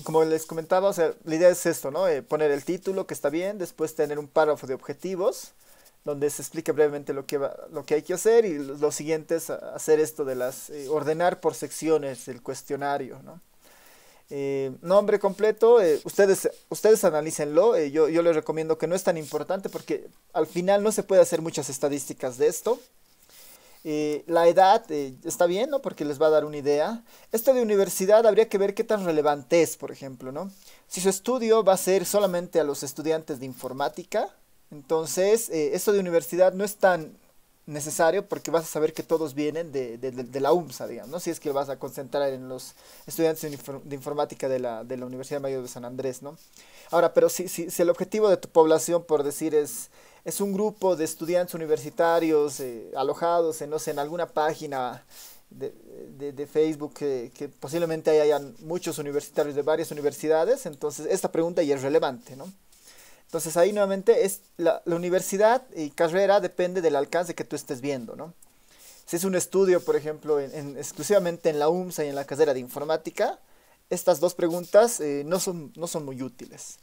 como les comentaba, o sea, la idea es esto, ¿no? Poner el título, que está bien, después tener un párrafo de objetivos, donde se explica brevemente lo que hay que hacer, y lo siguiente es hacer esto de ordenar por secciones el cuestionario, ¿no? Nombre completo, ustedes analícenlo, yo les recomiendo que no es tan importante porque al final no se puede hacer muchas estadísticas de esto. La edad está bien, ¿no? Porque les va a dar una idea. Esto de universidad habría que ver qué tan relevante es, por ejemplo, ¿no? Si su estudio va a ser solamente a los estudiantes de informática, entonces esto de universidad no es tan necesario porque vas a saber que todos vienen de la UMSA, digamos, ¿no? Si es que vas a concentrar en los estudiantes de informática de la Universidad Mayor de San Andrés, ¿no? Ahora, pero si el objetivo de tu población, por decir, es un grupo de estudiantes universitarios alojados en, no sé, en alguna página de, de Facebook que posiblemente hayan muchos universitarios de varias universidades, entonces esta pregunta ya es relevante, ¿no? Entonces ahí nuevamente es la universidad y carrera depende del alcance que tú estés viendo, ¿no? Si es un estudio, por ejemplo, exclusivamente en la UMSA y en la carrera de informática, estas dos preguntas no son muy útiles.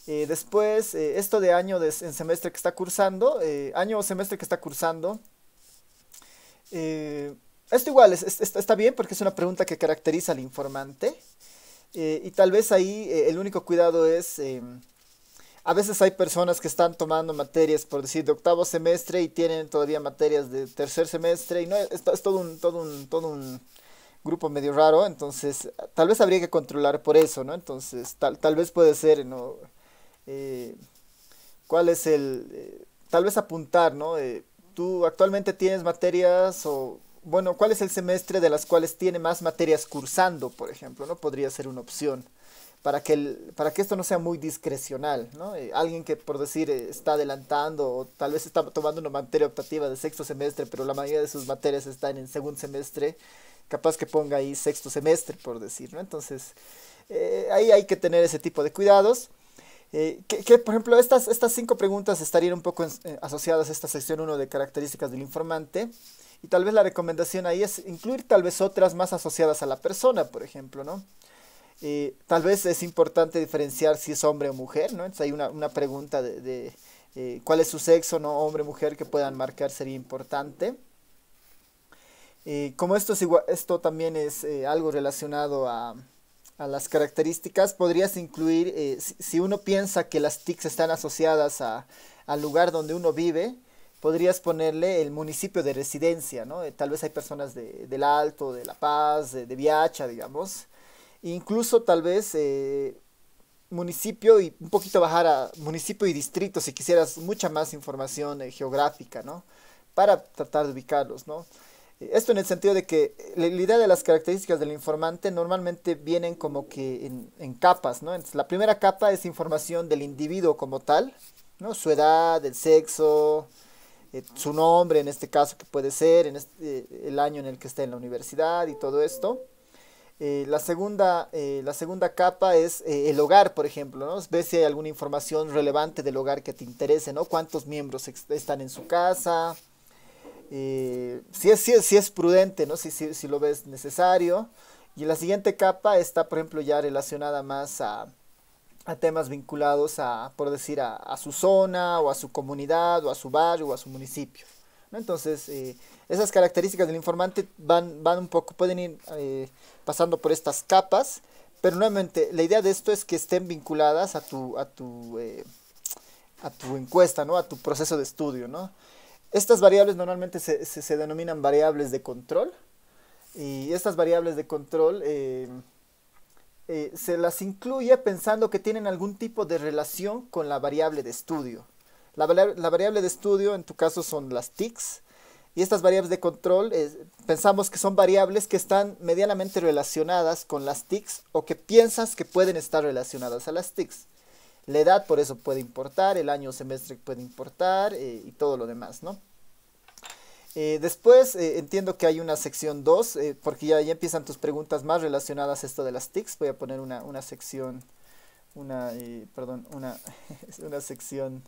Después, esto de en semestre que está cursando, año o semestre que está cursando, eh, esto igual está bien porque es una pregunta que caracteriza al informante, y tal vez ahí el único cuidado es, a veces hay personas que están tomando materias, por decir, de octavo semestre y tienen todavía materias de tercer semestre y no, es todo un grupo medio raro, entonces tal vez habría que controlar por eso, ¿no? Entonces tal vez puede ser, ¿no? Eh, ¿Cuál es tal vez apuntar, ¿no? Tú actualmente tienes materias o, bueno, ¿cuál es el semestre de las cuales tiene más materias cursando, por ejemplo, ¿no? Podría ser una opción para que esto no sea muy discrecional, ¿no? Alguien que, por decir, está adelantando o tal vez está tomando una materia optativa de sexto semestre, pero la mayoría de sus materias están en segundo semestre, capaz que ponga ahí sexto semestre, por decir, ¿no? Entonces, ahí hay que tener ese tipo de cuidados. Por ejemplo, estas cinco preguntas estarían un poco asociadas a esta sección uno de características del informante. Y tal vez la recomendación ahí es incluir tal vez otras más asociadas a la persona, por ejemplo, ¿no? Tal vez es importante diferenciar si es hombre o mujer, ¿no? Entonces hay una pregunta cuál es su sexo, ¿no? Hombre o mujer que puedan marcar sería importante. Como esto también es algo relacionado a las características, podrías incluir, si uno piensa que las TICs están asociadas al lugar donde uno vive, podrías ponerle el municipio de residencia, ¿no? Tal vez hay personas del Alto, de La Paz, de Viacha, digamos. Incluso tal vez municipio y un poquito bajar a municipio y distrito si quisieras mucha más información geográfica, ¿no? Para tratar de ubicarlos, ¿no? Esto en el sentido de que la idea de las características del informante normalmente vienen como que en capas, ¿no? Entonces, la primera capa es información del individuo como tal, ¿no? Su edad, el sexo, su nombre en este caso que puede ser, el año en el que está en la universidad y todo esto. La segunda capa es el hogar, por ejemplo, ¿no? Ves si hay alguna información relevante del hogar que te interese, ¿no? ¿Cuántos miembros están en su casa? Si es prudente, ¿no? Si lo ves necesario. Y la siguiente capa está, por ejemplo, ya relacionada más a temas vinculados por decir, a su zona, o a su comunidad, o a su barrio, o a su municipio, ¿no? Entonces, esas características del informante van un poco, pueden ir pasando por estas capas, pero nuevamente, la idea de esto es que estén vinculadas a tu encuesta, ¿no? A tu proceso de estudio, ¿no? Estas variables normalmente se denominan variables de control, y estas variables de control se las incluye pensando que tienen algún tipo de relación con la variable de estudio. La variable de estudio en tu caso son las TICs, y estas variables de control pensamos que son variables que están medianamente relacionadas con las TICs o que piensas que pueden estar relacionadas a las TICs. La edad por eso puede importar, el año o semestre puede importar, y todo lo demás, ¿no? Después entiendo que hay una sección 2 porque ya empiezan tus preguntas más relacionadas a esto de las TICs. Voy a poner una sección, perdón, una sección,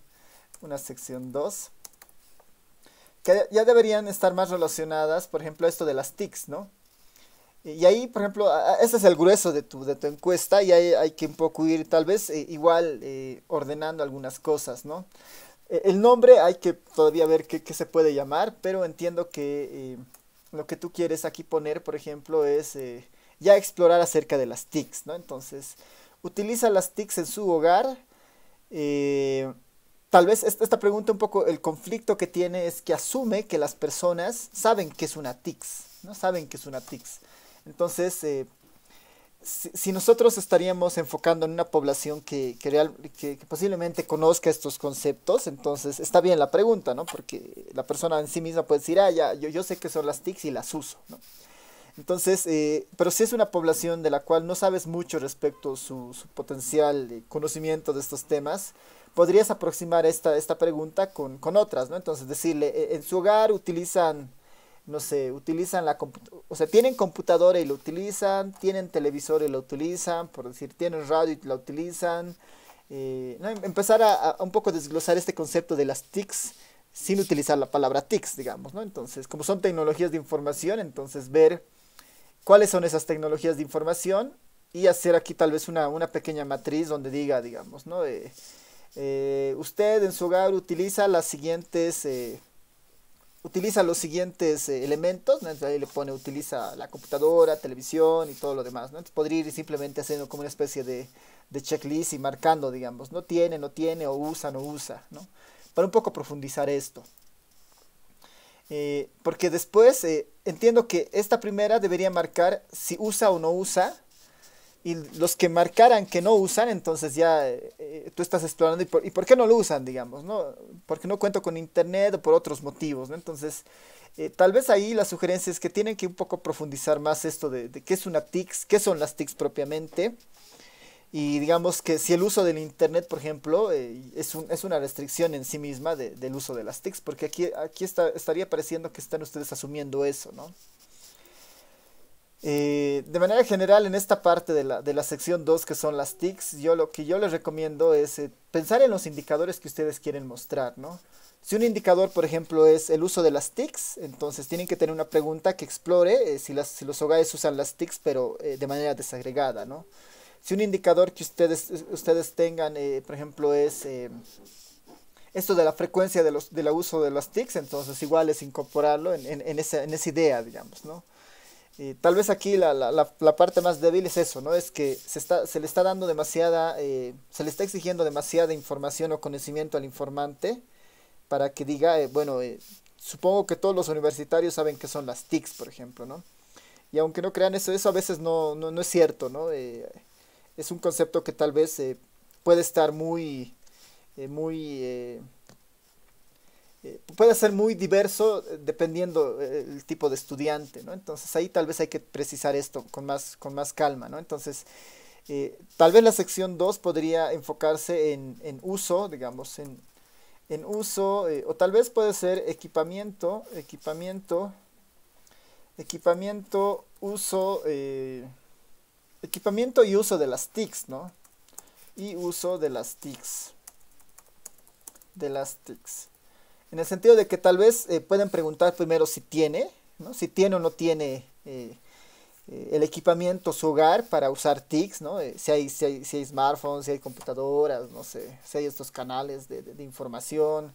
una sección 2 que ya deberían estar más relacionadas, por ejemplo, esto de las TICs, ¿no? Y ahí, por ejemplo, ese es el grueso de tu encuesta y ahí hay que un poco ir tal vez igual ordenando algunas cosas, ¿no? El nombre hay que todavía ver qué se puede llamar, pero entiendo que lo que tú quieres aquí poner, por ejemplo, es ya explorar acerca de las TICs, ¿no? Entonces, utiliza las TICs en su hogar. eh, Tal vez esta pregunta un poco, el conflicto que tiene es que asume que las personas saben que es una TICs, ¿no? Saben que es una TICs. Entonces, si nosotros estaríamos enfocando en una población que posiblemente conozca estos conceptos, entonces está bien la pregunta, ¿no? Porque la persona en sí misma puede decir, ah, ya, yo sé que son las TICs y las uso, ¿no? Entonces, pero si es una población de la cual no sabes mucho respecto a su potencial conocimiento de estos temas, podrías aproximar esta pregunta con otras, ¿no? Entonces, decirle, en su hogar utilizan no sé, utilizan o sea, tienen computadora y lo utilizan, tienen televisor y lo utilizan, por decir, tienen radio y la utilizan. ¿No? Empezar a un poco desglosar este concepto de las TICs sin utilizar la palabra TICs, digamos, ¿no? Entonces, como son tecnologías de información, entonces ver cuáles son esas tecnologías de información y hacer aquí tal vez una pequeña matriz donde diga, digamos, ¿no? Usted en su hogar utiliza las siguientes utiliza los siguientes elementos, ¿no? Entonces ahí le pone, utiliza la computadora, televisión y todo lo demás, ¿no? Entonces podría ir simplemente haciendo como una especie de checklist y marcando, digamos, no tiene, no tiene, o usa, no usa, ¿no? Para un poco profundizar esto. Porque después entiendo que esta primera debería marcar si usa o no usa, y los que marcaran que no usan, entonces ya tú estás explorando y por qué no lo usan, digamos, ¿no? Porque no cuento con internet o por otros motivos, ¿no? Entonces, tal vez ahí la sugerencia es que tienen que un poco profundizar más esto de qué es una TICS, qué son las TICs propiamente. Y digamos que si el uso del internet, por ejemplo, es una restricción en sí misma del uso de las TICs, porque aquí estaría pareciendo que están ustedes asumiendo eso, ¿no? De manera general, en esta parte de la sección 2 que son las TICs, lo que yo les recomiendo es pensar en los indicadores que ustedes quieren mostrar, ¿no? Si un indicador, por ejemplo, es el uso de las TICs, entonces tienen que tener una pregunta que explore si los hogares usan las TICs, pero de manera desagregada, ¿no? Si un indicador que ustedes tengan, por ejemplo, es esto de la frecuencia del uso de las TICs, entonces igual es incorporarlo en esa idea, digamos, ¿no? Tal vez aquí la parte más débil es eso, ¿no? Es que se le está dando demasiada, se le está exigiendo demasiada información o conocimiento al informante para que diga, bueno, supongo que todos los universitarios saben qué son las TICs, por ejemplo, ¿no? Y aunque no crean eso a veces no es cierto, ¿no? Es un concepto que tal vez puede estar puede ser muy diverso dependiendo el tipo de estudiante, ¿no? Entonces ahí tal vez hay que precisar esto con más calma, ¿no? Entonces, tal vez la sección 2 podría enfocarse en uso, digamos, en uso, o tal vez puede ser equipamiento, uso, equipamiento y uso de las TICs, ¿no? Y uso de las TICs. En el sentido de que tal vez pueden preguntar primero si tiene, ¿no? Si tiene o no tiene el equipamiento, su hogar para usar TICs, ¿no? Si hay smartphones, si hay computadoras, no sé, si hay estos canales de información.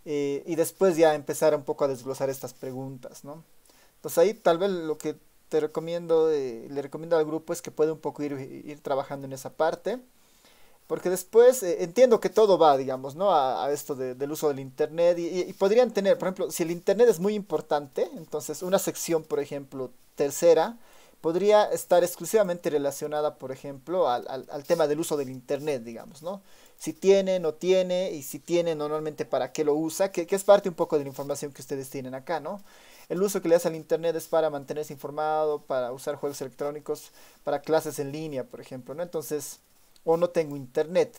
Y después ya empezar un poco a desglosar estas preguntas, ¿no? Entonces ahí tal vez lo que le recomiendo al grupo es que puede un poco ir trabajando en esa parte. Porque después entiendo que todo va, digamos, ¿no? A esto del uso del Internet y podrían tener, por ejemplo, si el Internet es muy importante, entonces una sección, por ejemplo, tercera, podría estar exclusivamente relacionada, por ejemplo, al tema del uso del Internet, digamos, ¿no? Si tiene, no tiene, y si tiene, normalmente para qué lo usa, que es parte un poco de la información que ustedes tienen acá, ¿no? El uso que le hace al Internet es para mantenerse informado, para usar juegos electrónicos, para clases en línea, por ejemplo, ¿no? Entonces o no tengo internet.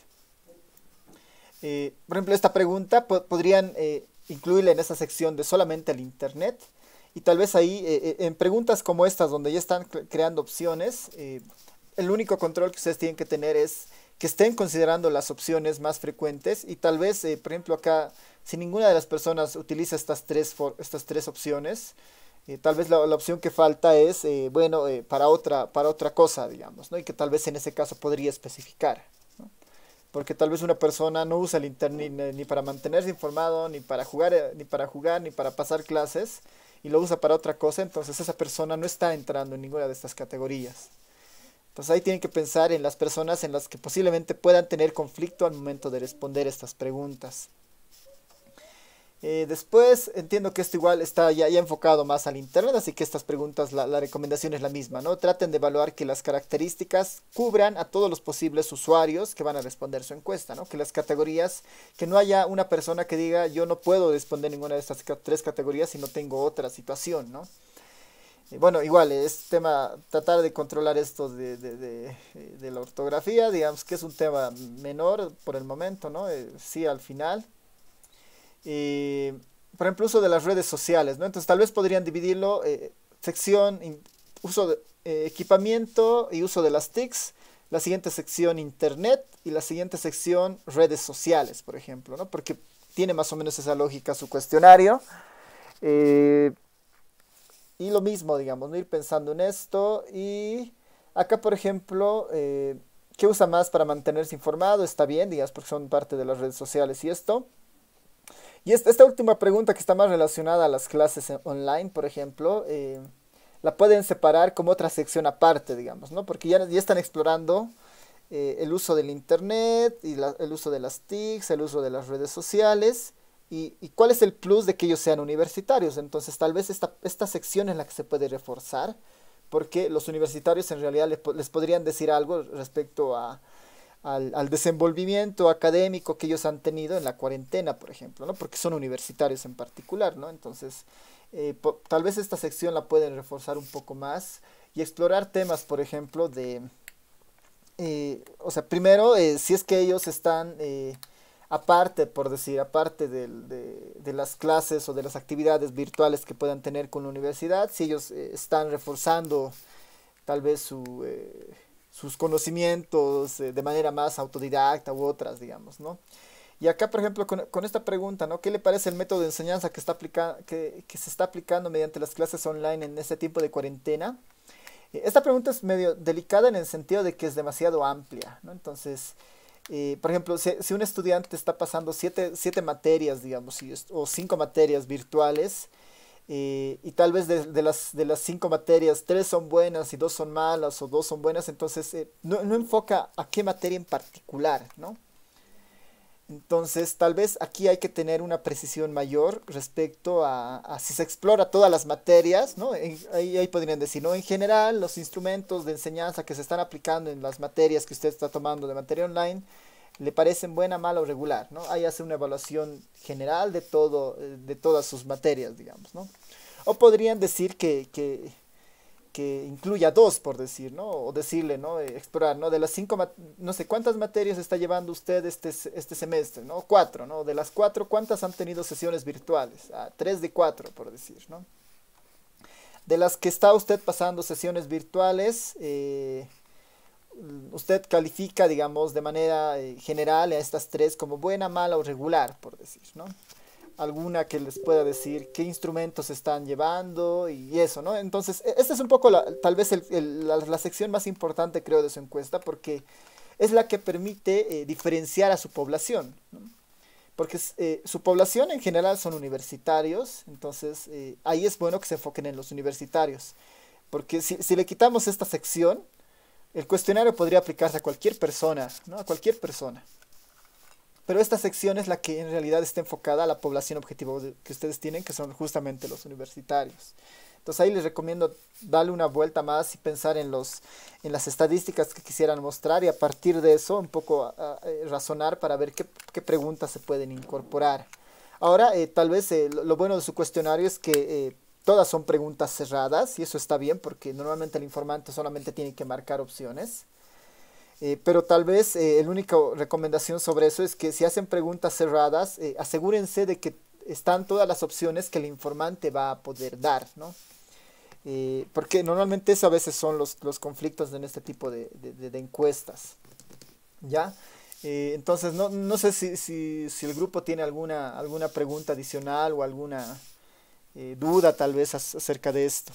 Por ejemplo, esta pregunta podrían incluirla en esa sección de solamente el internet. Y tal vez ahí, en preguntas como estas, donde ya están creando opciones, el único control que ustedes tienen que tener es que estén considerando las opciones más frecuentes. Y tal vez, por ejemplo, acá, si ninguna de las personas utiliza estas tres opciones, Tal vez la opción que falta es, bueno, para otra cosa, digamos, ¿no? Y que tal vez en ese caso podría especificar, ¿no? Porque tal vez una persona no usa el internet ni para mantenerse informado, ni para pasar clases, y lo usa para otra cosa, entonces esa persona no está entrando en ninguna de estas categorías. Entonces ahí tienen que pensar en las personas en las que posiblemente puedan tener conflicto al momento de responder estas preguntas. Después entiendo que esto igual está ya enfocado más al internet, así que estas preguntas, la recomendación es la misma, ¿no? Traten de evaluar que las características cubran a todos los posibles usuarios que van a responder su encuesta, ¿no? Que las categorías, que no haya una persona que diga yo no puedo responder ninguna de estas tres categorías si no tengo otra situación, ¿no? Bueno, igual es tema, tratar de controlar esto de la ortografía, digamos que es un tema menor por el momento, ¿no? Sí, al final. Y, por ejemplo, uso de las redes sociales, ¿no? Entonces, tal vez podrían dividirlo, sección, uso de equipamiento y uso de las TICs, la siguiente sección internet y la siguiente sección redes sociales, por ejemplo, ¿no? Porque tiene más o menos esa lógica su cuestionario. Eh, y lo mismo, digamos, ¿no? Ir pensando en esto. Y acá, por ejemplo, ¿qué usa más para mantenerse informado? Está bien, digamos, porque son parte de las redes sociales y esto. Y esta última pregunta que está más relacionada a las clases online, por ejemplo, la pueden separar como otra sección aparte, digamos, ¿no? Porque ya están explorando el uso del internet y el uso de las TICs, el uso de las redes sociales y cuál es el plus de que ellos sean universitarios. Entonces, tal vez esta sección es la que se puede reforzar, porque los universitarios en realidad les podrían decir algo respecto al desenvolvimiento académico que ellos han tenido en la cuarentena, por ejemplo, ¿no? Porque son universitarios en particular, ¿no? Entonces, tal vez esta sección la pueden reforzar un poco más y explorar temas, por ejemplo, o sea, primero, si es que ellos están, aparte, por decir, aparte de las clases o de las actividades virtuales que puedan tener con la universidad, si ellos están reforzando tal vez sus conocimientos de manera más autodidacta u otras, digamos, ¿no? Y acá, por ejemplo, con esta pregunta, ¿no? ¿Qué le parece el método de enseñanza que se está aplicando mediante las clases online en este tiempo de cuarentena? Esta pregunta es medio delicada en el sentido de que es demasiado amplia, ¿no? Entonces, por ejemplo, si un estudiante está pasando siete materias, digamos, o cinco materias virtuales, y tal vez de las cinco materias, tres son buenas y dos son malas o dos son buenas, entonces no enfoca a qué materia en particular, ¿no? Entonces, tal vez aquí hay que tener una precisión mayor respecto a si se explora todas las materias, ¿no? Ahí podrían decir, ¿no? En general, los instrumentos de enseñanza que se están aplicando en las materias que usted está tomando de materia online, ¿le parecen buena, mala o regular, ¿no? Ahí hace una evaluación general de todo, de todas sus materias, digamos, ¿no? O podrían decir que incluya dos, por decir, ¿no? O decirle, ¿no? Explorar, ¿no? De las cinco, no sé cuántas materias está llevando usted este semestre, ¿no? Cuatro, ¿no? De las cuatro, ¿cuántas han tenido sesiones virtuales? Ah, tres de cuatro, por decir, ¿no? De las que está usted pasando sesiones virtuales, usted califica, digamos, de manera general a estas tres como buena, mala o regular, por decir, ¿no? Alguna que les pueda decir qué instrumentos están llevando y eso, ¿no? Entonces, esta es un poco tal vez la sección más importante, creo, de su encuesta, porque es la que permite diferenciar a su población, ¿no? Porque su población en general son universitarios, entonces ahí es bueno que se enfoquen en los universitarios, porque si le quitamos esta sección, el cuestionario podría aplicarse a cualquier persona, ¿no? A cualquier persona. Pero esta sección es la que en realidad está enfocada a la población objetivo que ustedes tienen, que son justamente los universitarios. Entonces ahí les recomiendo darle una vuelta más y pensar en las estadísticas que quisieran mostrar y a partir de eso un poco razonar para ver qué preguntas se pueden incorporar. Ahora, tal vez lo bueno de su cuestionario es que todas son preguntas cerradas y eso está bien porque normalmente el informante solamente tiene que marcar opciones. Pero tal vez la única recomendación sobre eso es que si hacen preguntas cerradas, asegúrense de que están todas las opciones que el informante va a poder dar, ¿no? Porque normalmente eso a veces son los conflictos en este tipo de encuestas, ¿ya? Entonces, no sé si el grupo tiene alguna pregunta adicional o duda tal vez acerca de esto.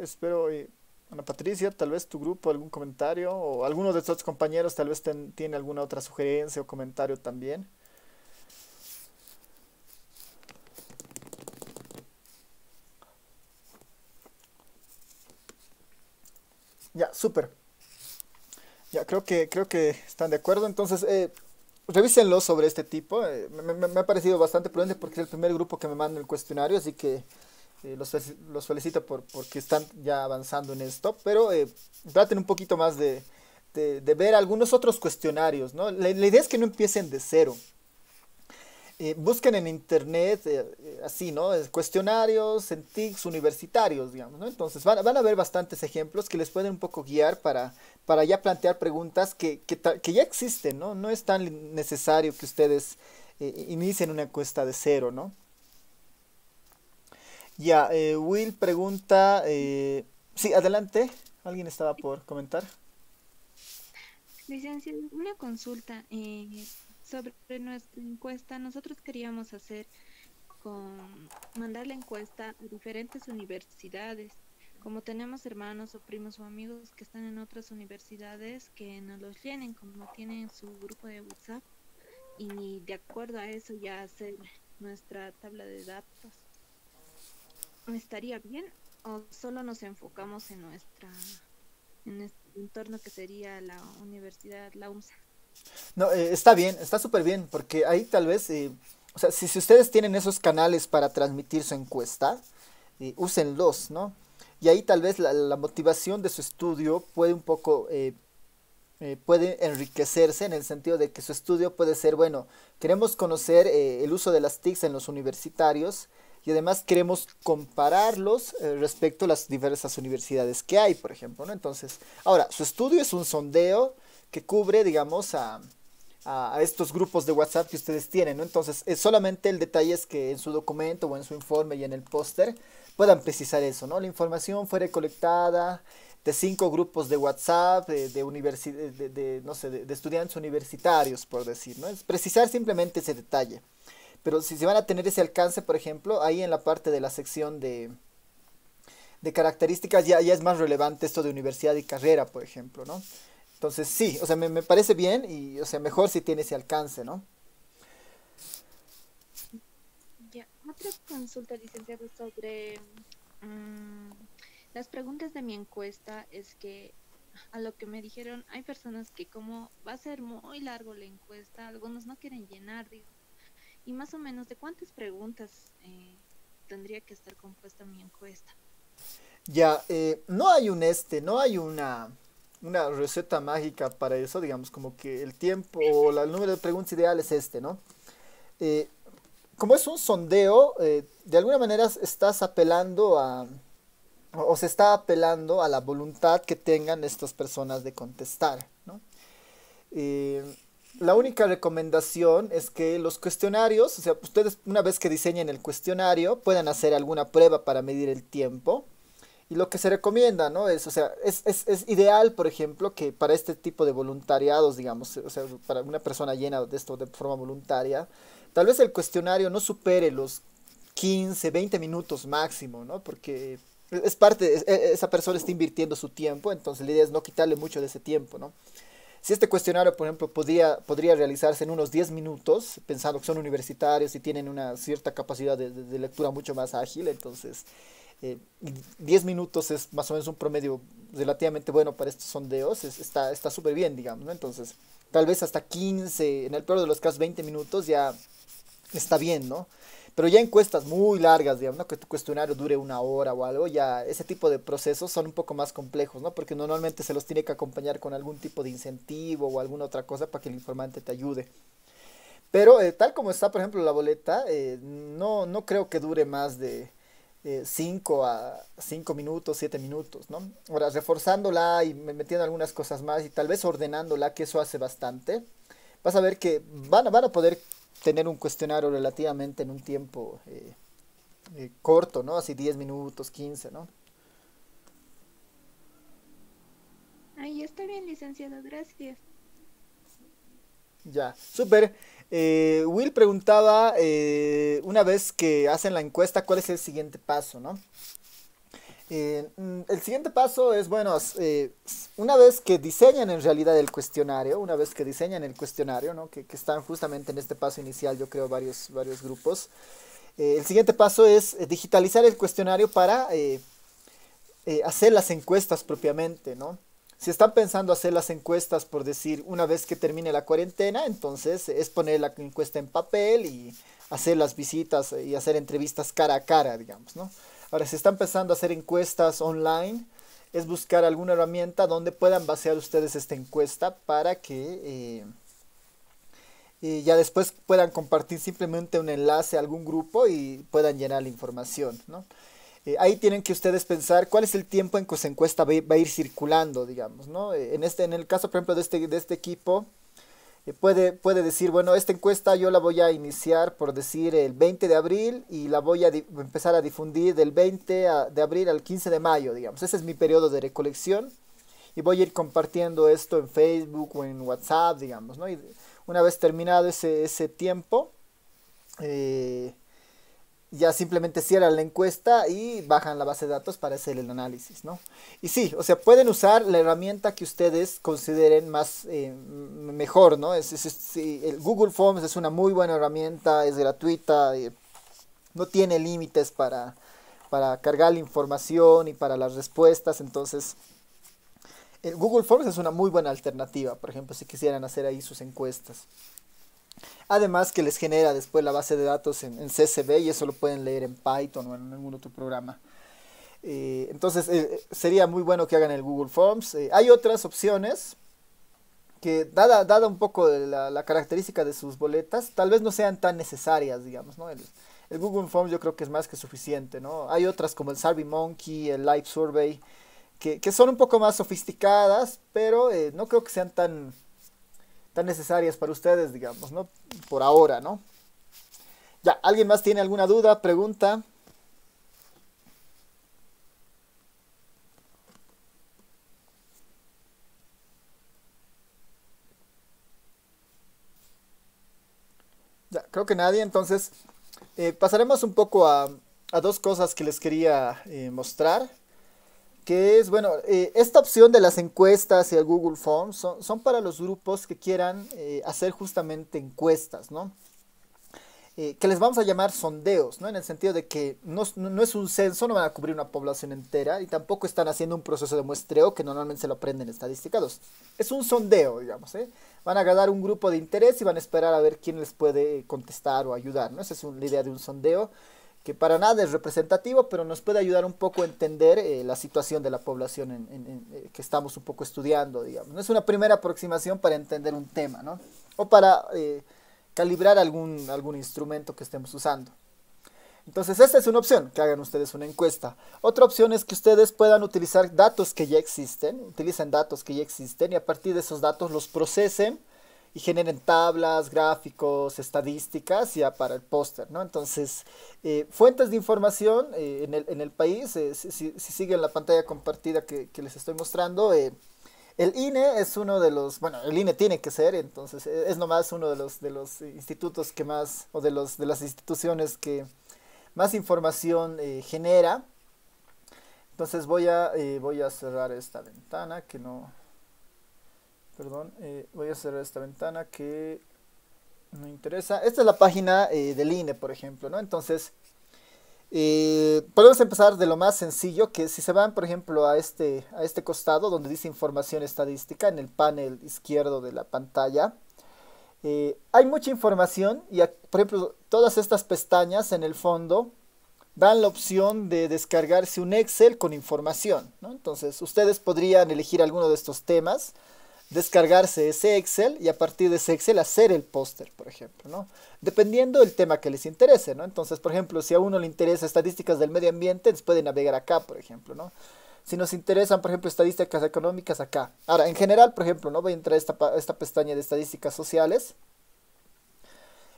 Espero, Ana Patricia, tal vez tu grupo, algún comentario, o alguno de estos compañeros tal vez tiene alguna otra sugerencia o comentario también. Ya, súper. Ya, creo que están de acuerdo. Entonces, revísenlo sobre este tipo. Me ha parecido bastante prudente porque es el primer grupo que me manda el cuestionario, así que los felicito porque están ya avanzando en esto. Pero traten un poquito más de ver algunos otros cuestionarios, ¿no? La idea es que no empiecen de cero. Busquen en internet, así, ¿no? Cuestionarios en TICs universitarios, digamos, ¿no? Entonces van a ver bastantes ejemplos que les pueden un poco guiar para ya plantear preguntas que ya existen, ¿no? No es tan necesario que ustedes inicien una encuesta de cero, ¿no? Ya, Will pregunta, sí, adelante, alguien estaba por comentar. Licenciado, una consulta sobre nuestra encuesta. Nosotros queríamos hacer mandar la encuesta a diferentes universidades. Como tenemos hermanos o primos o amigos que están en otras universidades, que nos los llenen, como tienen su grupo de WhatsApp, y de acuerdo a eso ya hacer nuestra tabla de datos. ¿Estaría bien o solo nos enfocamos en en nuestro entorno que sería la universidad, la UMSA? No, está bien, está súper bien, porque ahí tal vez, o sea, si ustedes tienen esos canales para transmitir su encuesta, úsenlos, ¿no? Y ahí tal vez la motivación de su estudio puede un poco, puede enriquecerse en el sentido de que su estudio puede ser, bueno, queremos conocer el uso de las TICs en los universitarios y además queremos compararlos respecto a las diversas universidades que hay, por ejemplo, ¿no? Entonces, ahora, su estudio es un sondeo que cubre, digamos, a estos grupos de WhatsApp que ustedes tienen, ¿no? Entonces, es solamente el detalle es que en su documento o en su informe y en el póster puedan precisar eso, ¿no? La información fue recolectada de 5 grupos de WhatsApp, no sé, de estudiantes universitarios, por decir, ¿no? Es precisar simplemente ese detalle. Pero si se van a tener ese alcance, por ejemplo, ahí en la parte de la sección de características ya es más relevante esto de universidad y carrera, por ejemplo, ¿no? Entonces sí, o sea, me parece bien y, o sea, mejor si tiene ese alcance, ¿no? Ya, otra consulta, licenciado, sobre mm, las preguntas de mi encuesta es que a lo que me dijeron, hay personas que como va a ser muy largo la encuesta, algunos no quieren llenar, digo, y más o menos de cuántas preguntas tendría que estar compuesta mi encuesta. Ya, no hay no hay una receta mágica para eso, digamos, como que el tiempo o el número de preguntas ideal es este, ¿no? Eh, como es un sondeo, de alguna manera estás apelando o se está apelando a la voluntad que tengan estas personas de contestar, ¿no? Eh, la única recomendación es que los cuestionarios, o sea, ustedes una vez que diseñen el cuestionario, puedan hacer alguna prueba para medir el tiempo. Y lo que se recomienda, ¿no? Es, o sea, es ideal, por ejemplo, que para este tipo de voluntariados, digamos, o sea, para una persona llena de esto de forma voluntaria, tal vez el cuestionario no supere los 15 20 minutos máximo, ¿no? Porque es parte, esa persona está invirtiendo su tiempo, entonces la idea es no quitarle mucho de ese tiempo, ¿no? Si este cuestionario, por ejemplo, podría realizarse en unos 10 minutos, pensando que son universitarios y tienen una cierta capacidad de lectura mucho más ágil, entonces 10 minutos es más o menos un promedio relativamente bueno para estos sondeos, está súper bien, digamos, ¿no? Entonces, tal vez hasta 15 en el peor de los casos 20 minutos ya está bien, ¿no? Pero ya encuestas muy largas, digamos, ¿no? Que tu cuestionario dure una hora o algo, ya ese tipo de procesos son un poco más complejos, ¿no? Porque normalmente se los tiene que acompañar con algún tipo de incentivo o alguna otra cosa para que el informante te ayude. Pero tal como está, por ejemplo, la boleta, no creo que dure más de 5 a 5 minutos, 7 minutos, ¿no? Ahora, reforzándola y metiendo algunas cosas más y tal vez ordenándola, que eso hace bastante, vas a ver que van a poder tener un cuestionario relativamente en un tiempo corto, ¿no? Así 10 minutos, 15, ¿no? Ay, está bien, licenciado, gracias. Ya, súper. Will preguntaba, una vez que hacen la encuesta, ¿cuál es el siguiente paso, no? El siguiente paso es, bueno, una vez que diseñan en realidad el cuestionario, una vez que diseñan el cuestionario, ¿no? Que están justamente en este paso inicial, yo creo, varios grupos. El siguiente paso es digitalizar el cuestionario para hacer las encuestas propiamente, ¿no? Si están pensando hacer las encuestas, por decir, una vez que termine la cuarentena, entonces es poner la encuesta en papel y hacer las visitas y hacer entrevistas cara a cara, digamos, ¿no? Ahora, si están pensando hacer encuestas online, es buscar alguna herramienta donde puedan vaciar ustedes esta encuesta para que ya después puedan compartir simplemente un enlace a algún grupo y puedan llenar la información, ¿no? Ahí tienen que ustedes pensar cuál es el tiempo en que su encuesta va a ir circulando, digamos, ¿no? En el caso, por ejemplo, de este equipo, puede decir, bueno, esta encuesta yo la voy a iniciar, por decir, el 20 de abril y la voy a empezar a difundir del 20 de abril al 15 de mayo, digamos. Ese es mi periodo de recolección y voy a ir compartiendo esto en Facebook o en WhatsApp, digamos, ¿no? Y una vez terminado ese tiempo, eh, ya simplemente cierran la encuesta y bajan la base de datos para hacer el análisis, ¿no? Y sí, o sea, pueden usar la herramienta que ustedes consideren más mejor, ¿no? Sí, el Google Forms es una muy buena herramienta, es gratuita, no tiene límites para cargar la información y para las respuestas, entonces el Google Forms es una muy buena alternativa, por ejemplo, si quisieran hacer ahí sus encuestas. Además que les genera después la base de datos en CSV y eso lo pueden leer en Python o en algún otro programa. Entonces sería muy bueno que hagan el Google Forms. Hay otras opciones que dada un poco de la característica de sus boletas, tal vez no sean tan necesarias, digamos, ¿no? El Google Forms yo creo que es más que suficiente, ¿no? Hay otras como el SurveyMonkey, el Live Survey, que son un poco más sofisticadas, pero no creo que sean tan necesarias para ustedes, digamos, ¿no? Por ahora, ¿no? Ya, ¿alguien más tiene alguna duda, pregunta? Ya, creo que nadie, entonces pasaremos un poco a dos cosas que les quería mostrar, que es, bueno, esta opción de las encuestas y el Google Forms son para los grupos que quieran hacer justamente encuestas, ¿no? Que les vamos a llamar sondeos, ¿no? En el sentido de que no es un censo, no van a cubrir una población entera y tampoco están haciendo un proceso de muestreo que normalmente se lo aprenden en estadística 2. Es un sondeo, digamos, ¿eh? Van a agarrar un grupo de interés y van a esperar a ver quién les puede contestar o ayudar, ¿no? Esa es la idea de un sondeo que para nada es representativo, pero nos puede ayudar un poco a entender la situación de la población que estamos un poco estudiando, digamos. No es una primera aproximación para entender un tema, ¿no? O para calibrar algún instrumento que estemos usando. Entonces, esta es una opción, que hagan ustedes una encuesta. Otra opción es que ustedes puedan utilizar datos que ya existen, utilicen datos que ya existen y a partir de esos datos los procesen y generen tablas, gráficos, estadísticas ya para el póster, ¿no? Entonces, fuentes de información en el país, si siguen la pantalla compartida que les estoy mostrando, el INE es uno de los, bueno, el INE tiene que ser, entonces es nomás uno de los institutos que más, o de las instituciones que más información genera. Entonces voy a cerrar esta ventana que no, perdón, voy a cerrar esta ventana que no interesa. Esta es la página del INE, por ejemplo, ¿no? Entonces, podemos empezar de lo más sencillo, que si se van, por ejemplo, a este costado donde dice información estadística, en el panel izquierdo de la pantalla, hay mucha información y, por ejemplo, todas estas pestañas en el fondo dan la opción de descargarse un Excel con información, ¿no? Entonces, ustedes podrían elegir alguno de estos temas, descargarse ese Excel y a partir de ese Excel hacer el póster, por ejemplo, ¿no? Dependiendo del tema que les interese, ¿no? Entonces, por ejemplo, si a uno le interesa estadísticas del medio ambiente, les pueden navegar acá, por ejemplo, ¿no? Si nos interesan, por ejemplo, estadísticas económicas, acá. Ahora, en general, por ejemplo, ¿no? Voy a entrar a esta pestaña de estadísticas sociales.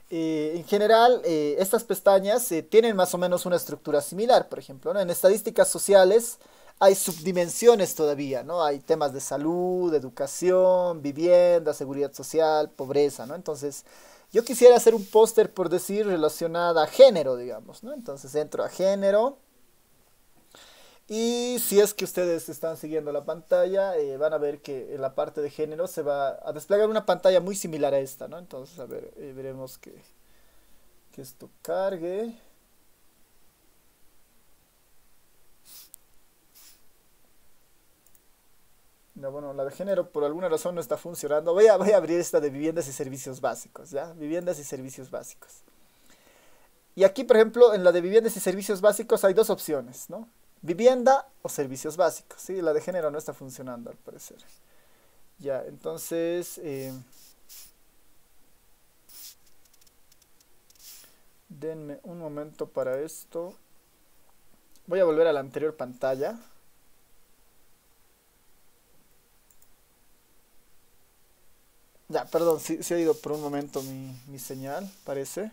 En general, estas pestañas tienen más o menos una estructura similar, por ejemplo, ¿no? En estadísticas sociales hay subdimensiones todavía, ¿no? Hay temas de salud, educación, vivienda, seguridad social, pobreza, ¿no? Entonces, yo quisiera hacer un póster, por decir, relacionado a género, digamos, ¿no? Entonces entro a género. Y si es que ustedes están siguiendo la pantalla, van a ver que en la parte de género se va a desplegar una pantalla muy similar a esta, ¿no? Entonces, a ver, veremos que esto cargue. No, bueno, la de género por alguna razón no está funcionando. Voy a abrir esta de viviendas y servicios básicos, ¿ya? Viviendas y servicios básicos. Y aquí, por ejemplo, en la de viviendas y servicios básicos hay dos opciones, ¿no? Vivienda o servicios básicos, ¿sí? La de género no está funcionando al parecer. Ya, entonces, denme un momento para esto. Voy a volver a la anterior pantalla. Ya, perdón, sí ha ido por un momento mi señal, parece.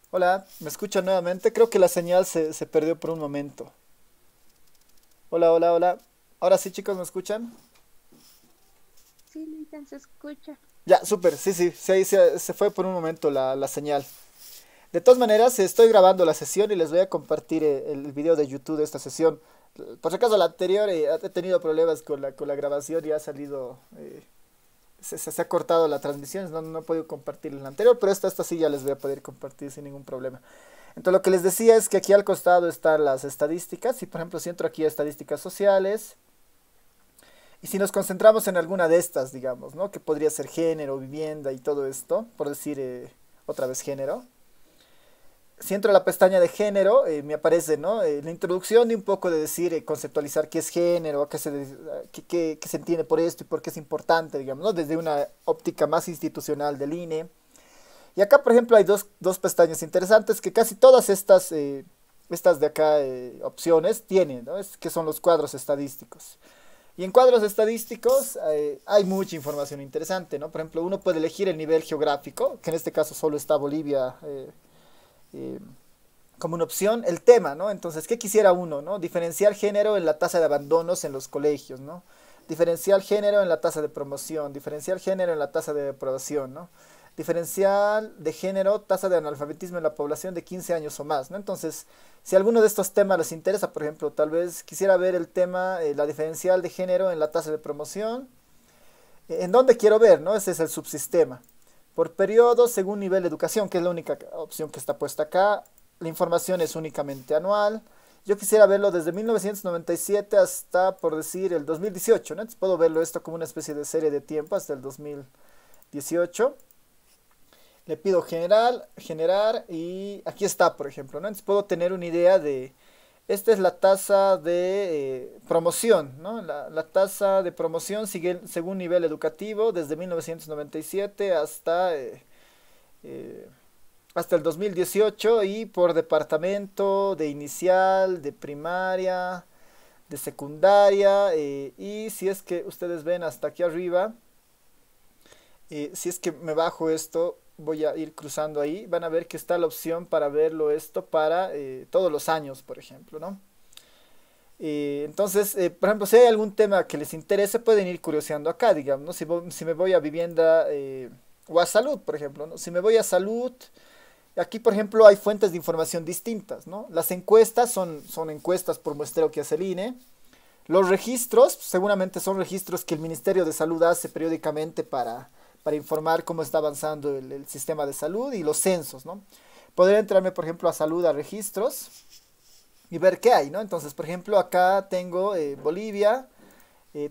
Hola, ¿me escuchan nuevamente? Creo que la señal se perdió por un momento. Hola, hola, hola. Ahora sí, chicos, ¿me escuchan? Sí, Nathan, se escucha. Ya, súper, sí, ahí se fue por un momento la señal. De todas maneras, estoy grabando la sesión y les voy a compartir el video de YouTube de esta sesión. Por si acaso la anterior he tenido problemas con la grabación y ha salido, se ha cortado la transmisión, no he podido compartir la anterior, pero esta sí ya les voy a poder compartir sin ningún problema. Entonces lo que les decía es que aquí al costado están las estadísticas, y por ejemplo si entro aquí a estadísticas sociales, y si nos concentramos en alguna de estas, digamos, ¿no? Que podría ser género, vivienda y todo esto, por decir otra vez género. Si entro a la pestaña de género, me aparece, ¿no? La introducción de un poco de decir, conceptualizar qué es género, qué se entiende por esto y por qué es importante, digamos, ¿no? Desde una óptica más institucional del INE. Y acá, por ejemplo, hay dos pestañas interesantes que casi todas estas de acá opciones tienen, ¿no? Que son los cuadros estadísticos. Y en cuadros estadísticos hay mucha información interesante, ¿no? Por ejemplo, uno puede elegir el nivel geográfico, que en este caso solo está Bolivia eh, como una opción, el tema, ¿no? Entonces, ¿qué quisiera uno, ¿no? Diferenciar género en la tasa de abandonos en los colegios, ¿no? Diferencial género en la tasa de promoción, diferencial género en la tasa de aprobación, ¿no? Diferencial de género, tasa de analfabetismo en la población de 15 años o más, ¿no? Entonces, si alguno de estos temas les interesa, por ejemplo, tal vez quisiera ver el tema, la diferencial de género en la tasa de promoción, ¿en dónde quiero ver, ¿no? Ese es el subsistema. Por periodo, según nivel de educación, que es la única opción que está puesta acá. La información es únicamente anual. Yo quisiera verlo desde 1997 hasta, por decir, el 2018, ¿no? Entonces puedo verlo esto como una especie de serie de tiempo hasta el 2018. Le pido generar y aquí está, por ejemplo, ¿no? Entonces puedo tener una idea de, esta es la tasa de promoción, ¿no? La tasa de promoción sigue según nivel educativo desde 1997 eh, hasta el 2018 y por departamento de inicial, de primaria, de secundaria y si es que ustedes ven hasta aquí arriba, si es que me bajo esto, voy a ir cruzando ahí, van a ver que está la opción para verlo esto para todos los años, por ejemplo, ¿no? Entonces, por ejemplo, si hay algún tema que les interese, pueden ir curioseando acá, digamos, ¿no? Si me voy a vivienda o a salud, por ejemplo, ¿no? Si me voy a salud, aquí, por ejemplo, hay fuentes de información distintas, ¿no? Las encuestas son encuestas por muestreo que hace el INE. Los registros, seguramente son registros que el Ministerio de Salud hace periódicamente para informar cómo está avanzando el sistema de salud y los censos, ¿no? Podría entrarme, por ejemplo, a salud, a registros y ver qué hay, ¿no? Entonces, por ejemplo, acá tengo Bolivia,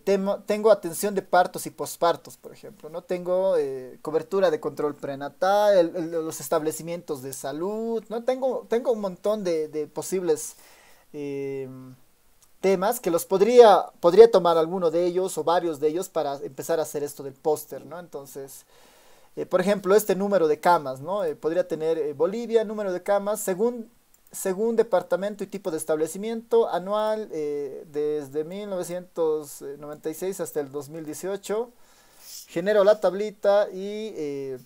tengo atención de partos y pospartos, por ejemplo, ¿no? Tengo cobertura de control prenatal, los establecimientos de salud, ¿no? Tengo un montón de posibles eh, temas que podría tomar alguno de ellos o varios de ellos para empezar a hacer esto del póster, ¿no? Entonces, por ejemplo, este número de camas, ¿no? Podría tener Bolivia, número de camas, según departamento y tipo de establecimiento, anual, desde 1996 hasta el 2018. Genero la tablita y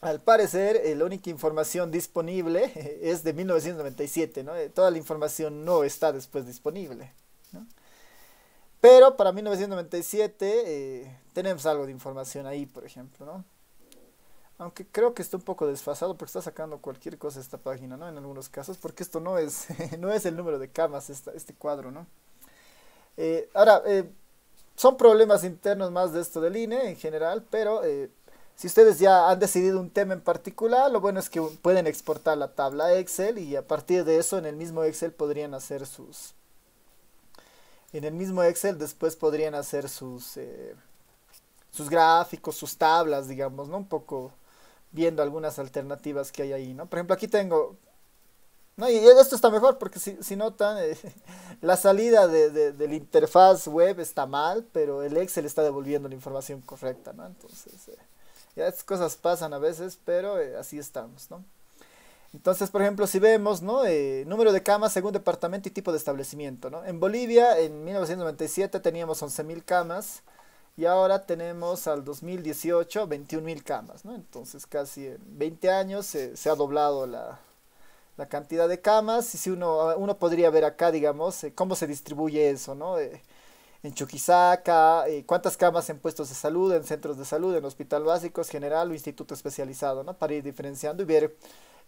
Al parecer, la única información disponible es de 1997, ¿no? Toda la información no está después disponible, ¿no? Pero para 1997 tenemos algo de información ahí, por ejemplo, ¿no? Aunque creo que está un poco desfasado porque está sacando cualquier cosa esta página, ¿no? En algunos casos, porque esto no es, no es el número de camas, este cuadro, ¿no? Ahora, son problemas internos más de esto del INE en general, pero si ustedes ya han decidido un tema en particular, lo bueno es que pueden exportar la tabla Excel y a partir de eso en el mismo Excel podrían hacer en el mismo Excel después podrían hacer sus gráficos, sus tablas, digamos, ¿no? Un poco viendo algunas alternativas que hay ahí, ¿no? Por ejemplo, aquí tengo, no, y esto está mejor porque si notan, la salida del interfaz web está mal, pero el Excel está devolviendo la información correcta, ¿no? Entonces, ya estas cosas pasan a veces, pero así estamos, ¿no? Entonces, por ejemplo, si vemos, ¿no? Número de camas según departamento y tipo de establecimiento, ¿no? En Bolivia, en 1997 teníamos 11.000 camas y ahora tenemos al 2018 21.000 camas, ¿no? Entonces, casi en 20 años se ha doblado la cantidad de camas y si uno podría ver acá, digamos, cómo se distribuye eso, ¿no? En Chuquisaca, cuántas camas en puestos de salud, en centros de salud, en hospital básicos, general o instituto especializado, ¿no? Para ir diferenciando y ver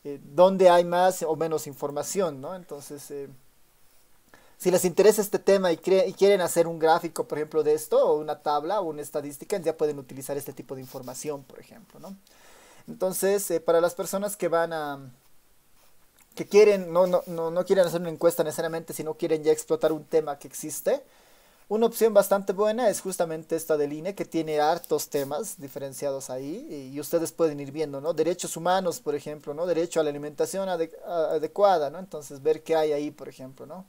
dónde hay más o menos información, ¿no? Entonces, si les interesa este tema y quieren hacer un gráfico, por ejemplo, de esto, o una tabla o una estadística, ya pueden utilizar este tipo de información, por ejemplo, ¿no? Entonces, para las personas que quieren, no quieren hacer una encuesta necesariamente, sino quieren ya explotar un tema que existe, una opción bastante buena es justamente esta del INE, que tiene hartos temas diferenciados ahí, y ustedes pueden ir viendo, ¿no? Derechos humanos, por ejemplo, ¿no? Derecho a la alimentación adecuada, ¿no? Entonces, ver qué hay ahí, por ejemplo, ¿no?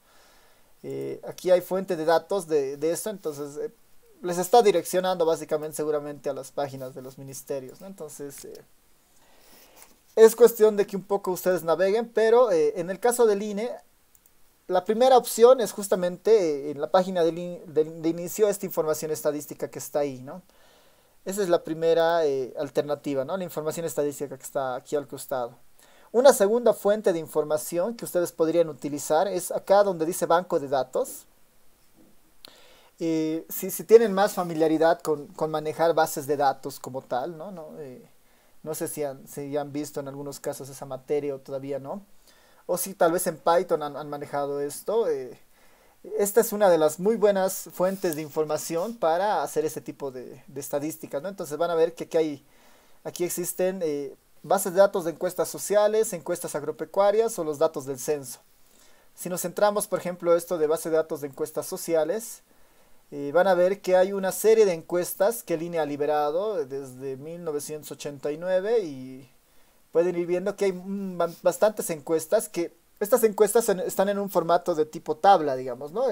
Aquí hay fuente de datos de esto, entonces les está direccionando básicamente seguramente a las páginas de los ministerios, ¿no? Entonces, es cuestión de que un poco ustedes naveguen, pero en el caso del INE, la primera opción es justamente en la página de inicio esta información estadística que está ahí, ¿no? Esa es la primera alternativa, ¿no? La información estadística que está aquí al costado. Una segunda fuente de información que ustedes podrían utilizar es acá donde dice banco de datos. Si tienen más familiaridad con manejar bases de datos como tal, ¿no? No sé si han visto en algunos casos esa materia o todavía no. O si tal vez en Python han manejado esto. Esta es una de las muy buenas fuentes de información para hacer este tipo de estadísticas, ¿no? Entonces van a ver que aquí existen bases de datos de encuestas sociales, encuestas agropecuarias o los datos del censo. Si nos centramos, por ejemplo, esto de base de datos de encuestas sociales, van a ver que hay una serie de encuestas que el INE ha liberado desde 1989 y pueden ir viendo que hay bastantes encuestas que estas encuestas están en un formato de tipo tabla, digamos, ¿no?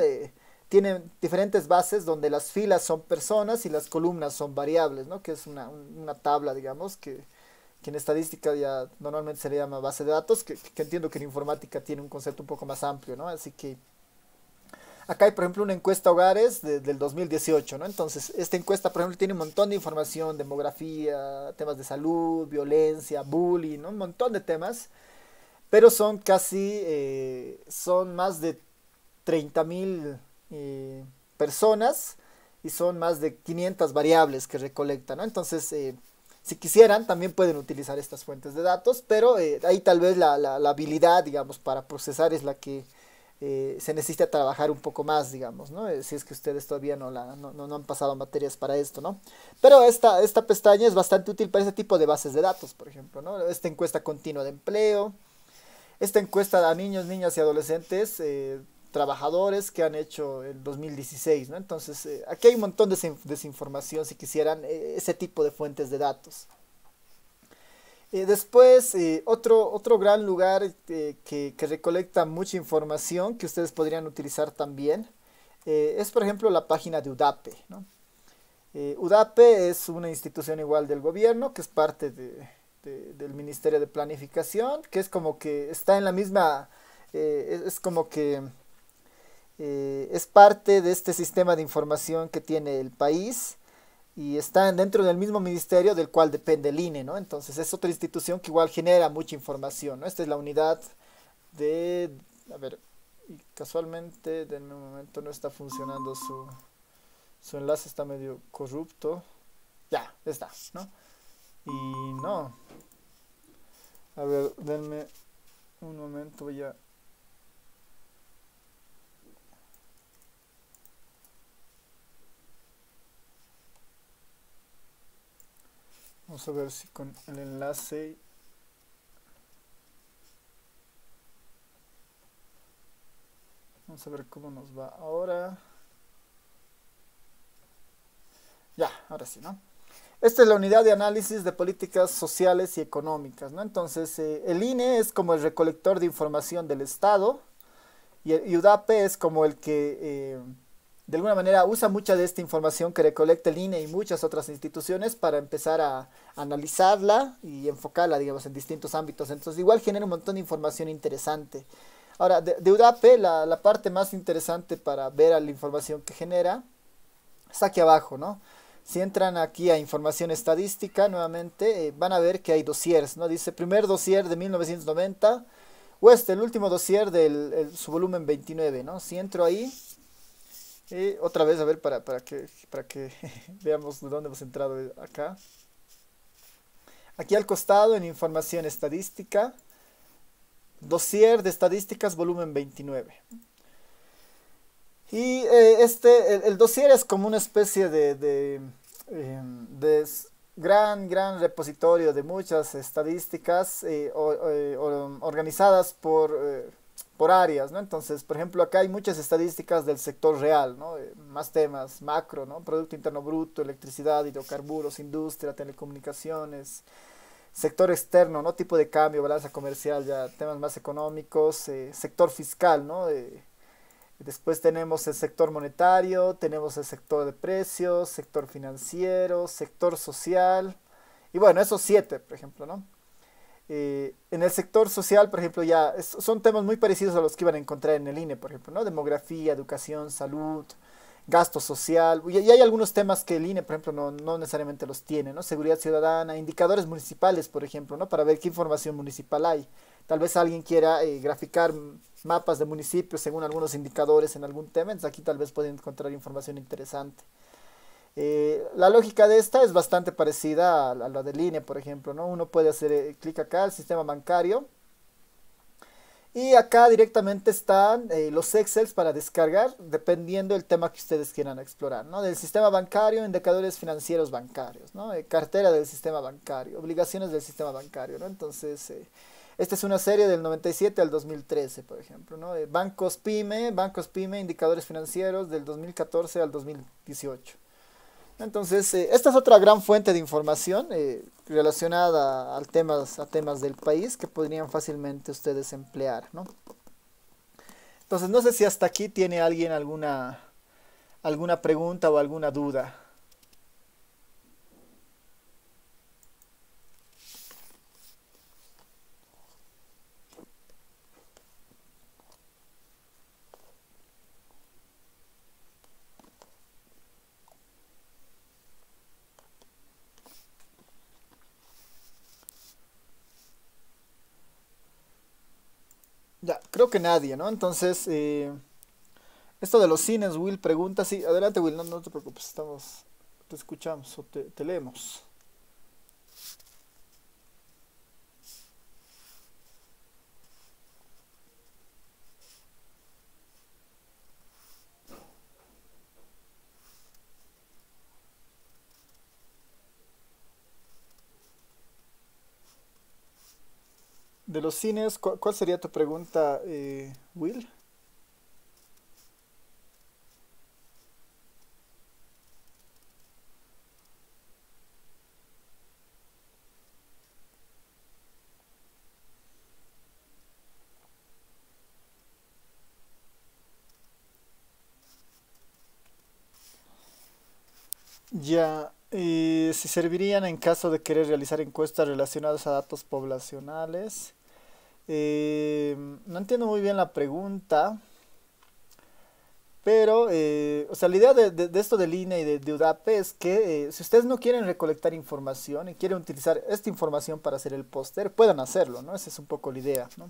Tienen diferentes bases donde las filas son personas y las columnas son variables, ¿no? Que es una tabla, digamos, que en estadística ya normalmente se le llama base de datos, que entiendo que en informática tiene un concepto un poco más amplio, ¿no? Así que acá hay, por ejemplo, una encuesta hogares del 2018, ¿no? Entonces, esta encuesta, por ejemplo, tiene un montón de información, demografía, temas de salud, violencia, bullying, ¿no? Un montón de temas, pero son más de 30.000 personas y son más de 500 variables que recolectan, ¿no? Entonces, si quisieran, también pueden utilizar estas fuentes de datos, pero ahí tal vez la habilidad, digamos, para procesar es la que se necesita trabajar un poco más, digamos, ¿no? Si es que ustedes todavía no han pasado materias para esto, ¿no? Pero esta pestaña es bastante útil para ese tipo de bases de datos, por ejemplo, ¿no? Esta encuesta continua de empleo, esta encuesta a niños, niñas y adolescentes, trabajadores que han hecho en 2016, ¿no? Entonces, aquí hay un montón de desinformación si quisieran ese tipo de fuentes de datos. Después, otro gran lugar que recolecta mucha información que ustedes podrían utilizar también es, por ejemplo, la página de UDAPE, ¿no? UDAPE es una institución igual del gobierno que es parte del Ministerio de Planificación, que es como que está en la misma, es como que es parte de este sistema de información que tiene el país. y está dentro del mismo ministerio del cual depende el INE, ¿no? Entonces es otra institución que igual genera mucha información, ¿no? Esta es la unidad de, a ver, y casualmente, denme un momento, no está funcionando su enlace, está medio corrupto. Ya está, ¿no? Y no, a ver, denme un momento, voy a... Vamos a ver si con el enlace... Vamos a ver cómo nos va ahora. Ya, ahora sí, ¿no? Esta es la unidad de análisis de políticas sociales y económicas, ¿no? Entonces, el INE es como el recolector de información del Estado y UDAPE es como el que, de alguna manera, usa mucha de esta información que recolecta el INE y muchas otras instituciones para empezar a analizarla y enfocarla, digamos, en distintos ámbitos. Entonces, igual genera un montón de información interesante. Ahora, de UDAPE, la parte más interesante para ver a la información que genera está aquí abajo, ¿no? Si entran aquí a información estadística nuevamente, van a ver que hay dossiers, ¿no? Dice primer dossier de 1990, o el último dossier su volumen 29, ¿no? Si entro ahí, otra vez a ver para que veamos de dónde hemos entrado acá. Aquí al costado en información estadística, dossier de estadísticas volumen 29. Y el dossier es como una especie de gran repositorio de muchas estadísticas organizadas por áreas, ¿no? Entonces, por ejemplo, acá hay muchas estadísticas del sector real, ¿no? Más temas macro, ¿no? Producto Interno Bruto, electricidad, hidrocarburos, industria, telecomunicaciones, sector externo, ¿no? Tipo de cambio, balanza comercial, ya temas más económicos, sector fiscal, ¿no? Después tenemos el sector monetario, tenemos el sector de precios, sector financiero, sector social. Y bueno, esos siete, por ejemplo, ¿no? En el sector social, por ejemplo, son temas muy parecidos a los que iban a encontrar en el INE, por ejemplo, ¿no? Demografía, educación, salud, gasto social. Y hay algunos temas que el INE, por ejemplo, no necesariamente los tiene, ¿no? Seguridad ciudadana, indicadores municipales, por ejemplo, ¿no? Para ver qué información municipal hay. Tal vez alguien quiera graficar mapas de municipios según algunos indicadores en algún tema, entonces aquí tal vez pueden encontrar información interesante. La lógica de esta es bastante parecida a la de línea, por ejemplo, ¿no? Uno puede hacer clic acá, el sistema bancario, y acá directamente están los Excels para descargar, dependiendo del tema que ustedes quieran explorar, ¿no? Del sistema bancario, indicadores financieros bancarios, ¿no? Cartera del sistema bancario, obligaciones del sistema bancario, ¿no? Entonces, esta es una serie del 97 al 2013, por ejemplo, ¿no? Bancos PYME, indicadores financieros del 2014 al 2018. Entonces, esta es otra gran fuente de información relacionada a temas del país que podrían fácilmente ustedes emplear, ¿no? Entonces, no sé si hasta aquí tiene alguien alguna pregunta o alguna duda. Ya, creo que nadie, ¿no? Entonces, esto de los cines, Will pregunta, sí, adelante Will, no te preocupes, te escuchamos o te leemos. De los cines, ¿cuál sería tu pregunta, Will? Ya, si servirían en caso de querer realizar encuestas relacionadas a datos poblacionales. No entiendo muy bien la pregunta, Pero, o sea, la idea de esto de línea y de UDAPE es que si ustedes no quieren recolectar información y quieren utilizar esta información para hacer el póster, puedan hacerlo, ¿no? Esa es un poco la idea, ¿no?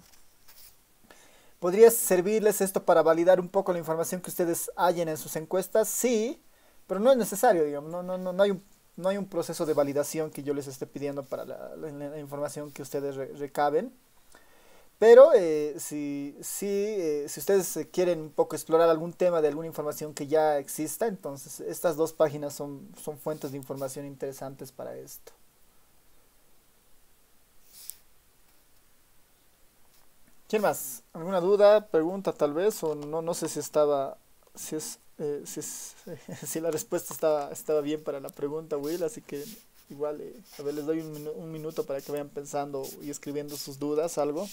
¿Podría servirles esto para validar un poco la información que ustedes hallen en sus encuestas? Sí, pero no es necesario, digamos, no hay un proceso de validación que yo les esté pidiendo para la información que ustedes recaben. Pero si ustedes quieren un poco explorar algún tema de alguna información que ya exista, entonces estas dos páginas son fuentes de información interesantes para esto. ¿Quién más? ¿Alguna duda, pregunta tal vez? O no sé si estaba, si es, si es, si la respuesta estaba bien para la pregunta, Will, así que igual, a ver, les doy un minuto para que vayan pensando y escribiendo sus dudas, algo.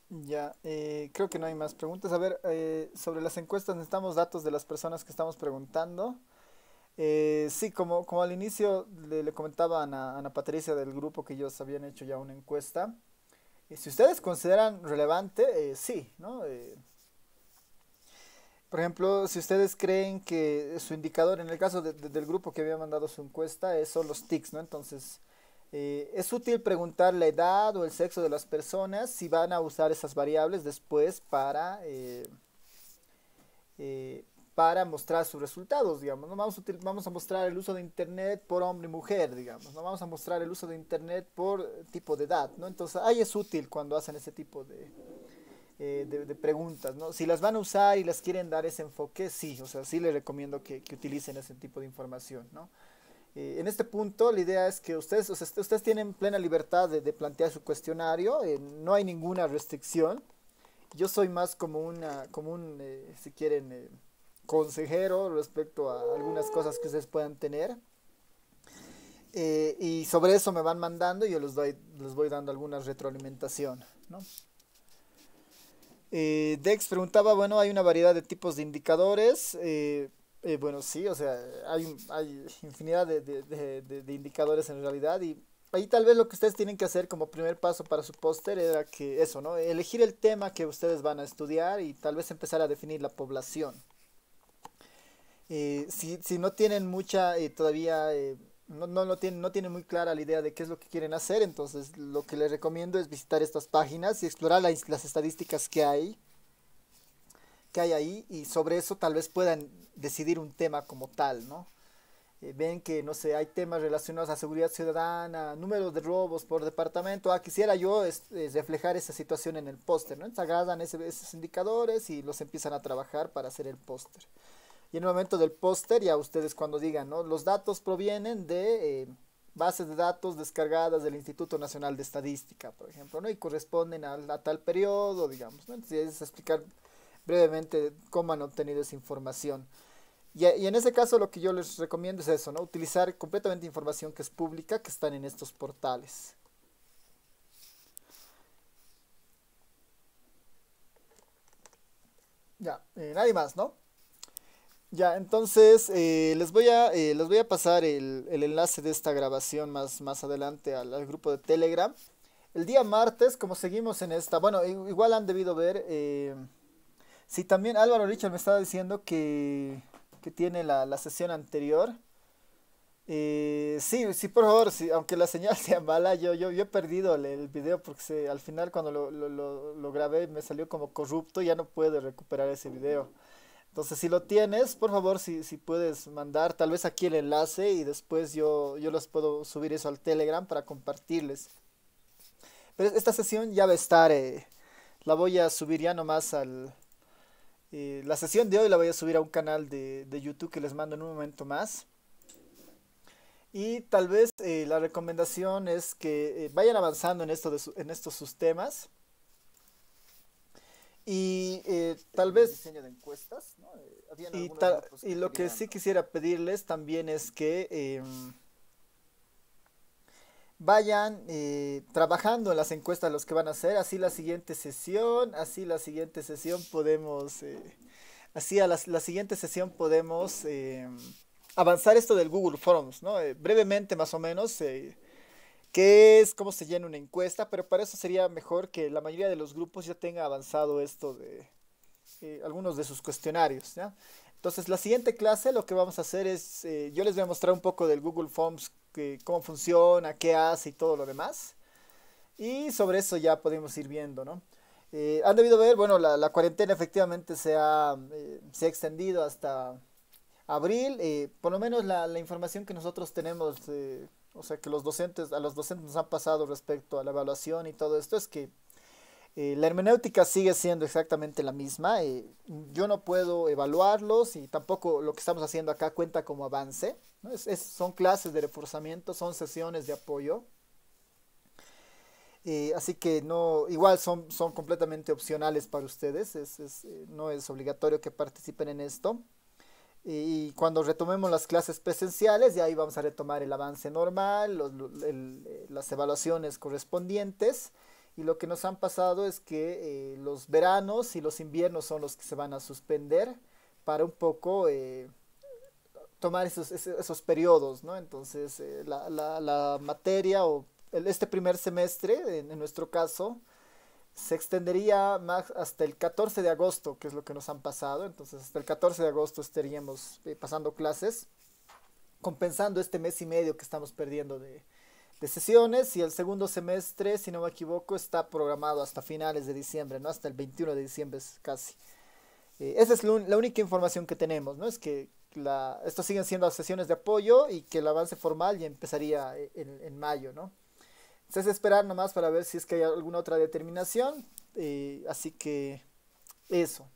Ya, creo que no hay más preguntas. A ver, sobre las encuestas necesitamos datos de las personas que estamos preguntando. Sí, como al inicio le comentaba a Ana Patricia del grupo que ellos habían hecho ya una encuesta. Si ustedes consideran relevante, sí, ¿no? Por ejemplo, si ustedes creen que su indicador, en el caso del grupo que había mandado su encuesta, son los tics, ¿no? Entonces, es útil preguntar la edad o el sexo de las personas si van a usar esas variables después eh, para mostrar sus resultados, digamos. No vamos a mostrar el uso de Internet por hombre y mujer, digamos. No vamos a mostrar el uso de Internet por tipo de edad, ¿no? Entonces, ahí es útil cuando hacen ese tipo de preguntas, ¿no? Si las van a usar y las quieren dar ese enfoque, sí, o sea, sí les recomiendo que utilicen ese tipo de información, ¿no? En este punto, la idea es que ustedes, o sea, ustedes tienen plena libertad de plantear su cuestionario, no hay ninguna restricción. Yo soy más como un si quieren, consejero respecto a algunas cosas que ustedes puedan tener. Y sobre eso me van mandando y yo les voy dando alguna retroalimentación, ¿no? Dex preguntaba, bueno, hay una variedad de tipos de indicadores. Bueno, sí, o sea, hay infinidad de indicadores en realidad y ahí tal vez lo que ustedes tienen que hacer como primer paso para su póster era que eso, ¿no? Elegir el tema que ustedes van a estudiar y tal vez empezar a definir la población. Si no tienen mucha todavía, no tienen muy clara la idea de qué es lo que quieren hacer, entonces lo que les recomiendo es visitar estas páginas y explorar las estadísticas que hay ahí y sobre eso tal vez puedan decidir un tema como tal, ¿no? Ven que, no sé, hay temas relacionados a seguridad ciudadana, número de robos por departamento. Quisiera yo reflejar esa situación en el póster, ¿no? Entonces agarran esos indicadores y los empiezan a trabajar para hacer el póster. Y en el momento del póster, ya ustedes cuando digan, ¿no? Los datos provienen de bases de datos descargadas del Instituto Nacional de Estadística, por ejemplo, ¿no? Y corresponden a tal periodo, digamos, ¿no? Entonces es explicar brevemente cómo han obtenido esa información. Y en ese caso lo que yo les recomiendo es eso, ¿no? Utilizar completamente información que es pública, que están en estos portales. Ya, nadie más, ¿no? Ya, entonces les voy a pasar el enlace de esta grabación más adelante al grupo de Telegram. El día martes, como seguimos en esta, bueno, igual han debido ver, sí, también Álvaro Richard me estaba diciendo que tiene la sesión anterior. Sí, sí, por favor, sí, aunque la señal sea mala, yo he perdido el video porque al final cuando lo grabé me salió como corrupto, ya no puedo recuperar ese video. Entonces, si lo tienes, por favor, si puedes mandar tal vez aquí el enlace y después yo los puedo subir eso al Telegram para compartirles. Pero esta sesión ya va a estar la voy a subir ya nomás la sesión de hoy la voy a subir a un canal de YouTube que les mando en un momento más. Y tal vez la recomendación es que vayan avanzando en en estos sus temas. Y tal vez diseño de encuestas, ¿no? Y lo que sí quisiera pedirles también es que vayan trabajando en las encuestas los que van a hacer, así la siguiente sesión podemos, así a la siguiente sesión podemos avanzar esto del Google Forms, ¿no? Brevemente más o menos, qué es, cómo se llena una encuesta, pero para eso sería mejor que la mayoría de los grupos ya tenga avanzado esto de algunos de sus cuestionarios, ¿ya? Entonces, la siguiente clase lo que vamos a hacer es, yo les voy a mostrar un poco del Google Forms, cómo funciona, qué hace y todo lo demás. Y sobre eso ya podemos ir viendo, ¿no? Han debido ver, bueno, la cuarentena efectivamente se ha extendido hasta abril. Por lo menos la información que nosotros tenemos, o sea, que a los docentes nos han pasado respecto a la evaluación y todo esto, es que la hermenéutica sigue siendo exactamente la misma. Yo no puedo evaluarlos y tampoco lo que estamos haciendo acá cuenta como avance, ¿no? Son clases de reforzamiento, son sesiones de apoyo. Así que no, igual son completamente opcionales para ustedes. No es obligatorio que participen en esto. Y cuando retomemos las clases presenciales, ya ahí vamos a retomar el avance normal, las evaluaciones correspondientes. Y lo que nos han pasado es que los veranos y los inviernos son los que se van a suspender para un poco tomar esos periodos, ¿no? Entonces, la materia o este primer semestre, en nuestro caso, se extendería más hasta el 14 de agosto, que es lo que nos han pasado. Entonces, hasta el 14 de agosto estaríamos pasando clases, compensando este mes y medio que estamos perdiendo de sesiones. Y el segundo semestre, si no me equivoco, está programado hasta finales de diciembre, ¿no? Hasta el 21 de diciembre casi. Esa es la única información que tenemos, ¿no? Es que estos siguen siendo sesiones de apoyo y que el avance formal ya empezaría en mayo, ¿no? Es esperar nomás para ver si es que hay alguna otra determinación. Así que eso.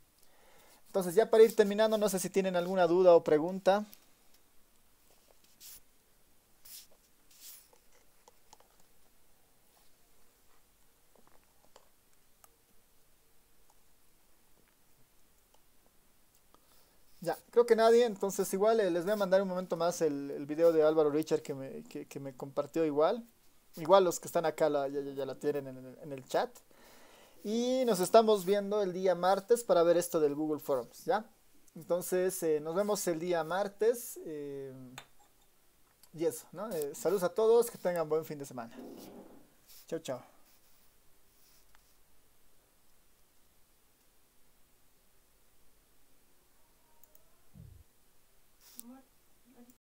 Entonces ya para ir terminando, no sé si tienen alguna duda o pregunta. Ya, creo que nadie, entonces igual les voy a mandar un momento más el video de Álvaro Richard que me compartió igual. Igual los que están acá ya la tienen en el chat. Y nos estamos viendo el día martes para ver esto del Google Forms, ¿ya? Entonces, nos vemos el día martes. Y eso, ¿no? Saludos a todos, que tengan buen fin de semana. Chao, chao.